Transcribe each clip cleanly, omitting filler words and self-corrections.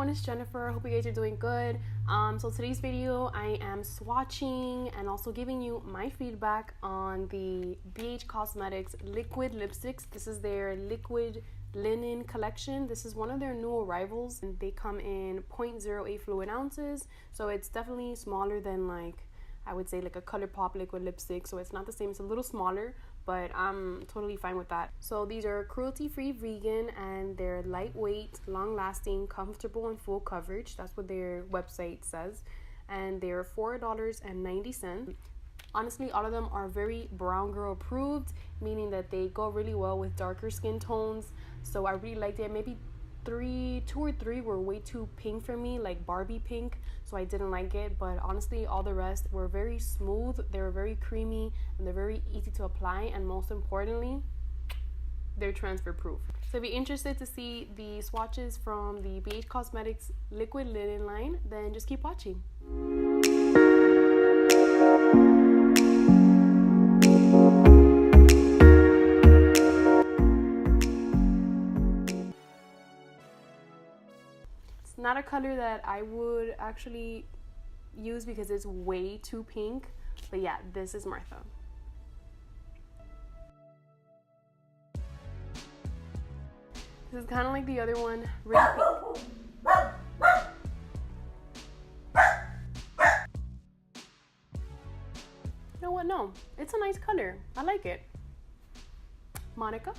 everyone, it's Jennifer. I hope you guys are doing good. So today's video I am swatching and also giving you my feedback on the BH Cosmetics liquid lipsticks. This is their liquid linen collection. This is one of their new arrivals and they come in 0.08 fluid ounces, so it's definitely smaller than, like, I would say like a ColourPop liquid lipstick. So it's not the same, it's a little smaller, but I'm totally fine with that. So these are cruelty-free vegan and they're lightweight, long-lasting, comfortable, and full coverage. That's what their website says. And they're $4.90. Honestly, all of them are very brown girl approved, meaning that they go really well with darker skin tones. So I really liked it. Maybe two or three were way too pink for me, like Barbie pink, so I didn't like it. But honestly, all the rest were very smooth, they were very creamy, and they're very easy to apply, and most importantly, they're transfer proof. So if you're interested to see the swatches from the BH Cosmetics liquid linen line, then just keep watching. Not a color that I would actually use because it's way too pink, but yeah, this is Martha. This is kind of like the other one, really pink. You know what? No, it's a nice color. I like it. Monica.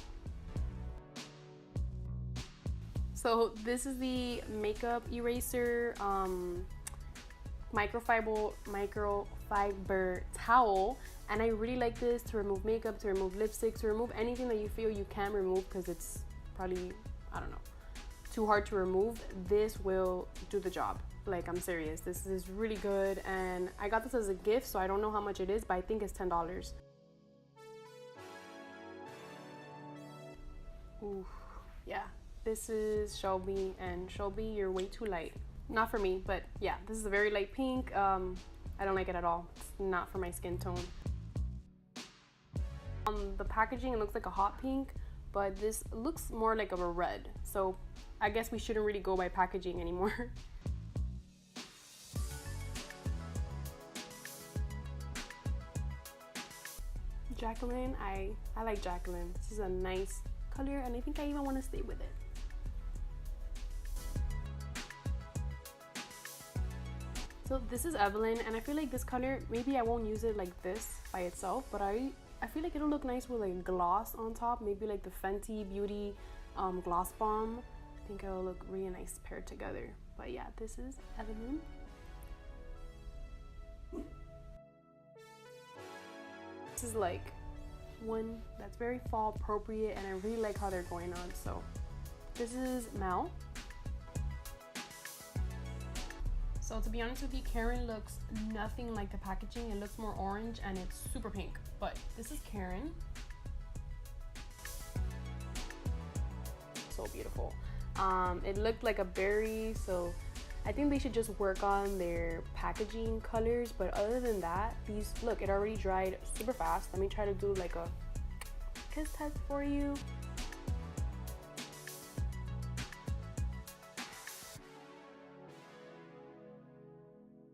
So this is the makeup eraser microfiber towel, and I really like this to remove makeup, to remove lipstick, to remove anything that you feel you can remove because it's probably, I don't know, too hard to remove. This will do the job. Like, I'm serious. This is really good, and I got this as a gift, so I don't know how much it is, but I think it's $10. Ooh, yeah. This is Shelby, and Shelby, you're way too light. Not for me, but yeah, this is a very light pink. I don't like it at all. It's not for my skin tone. On the packaging, it looks like a hot pink, but this looks more like a red. So I guess we shouldn't really go by packaging anymore. Jacqueline, I like Jacqueline. This is a nice color, and I think I even want to stay with it. So this is Evelyn, and I feel like this color, maybe I won't use it like this by itself, but I feel like it'll look nice with like gloss on top, maybe like the Fenty Beauty Gloss Bomb. I think it'll look really nice paired together. But yeah, this is Evelyn. This is like one that's very fall appropriate, and I really like how they're going on. So this is Mel. So to be honest with you, Karen looks nothing like the packaging. It looks more orange and it's super pink, but this is Karen. So beautiful. It looked like a berry, so I think they should just work on their packaging colors. But other than that, look, it already dried super fast. Let me try to do like a kiss test for you.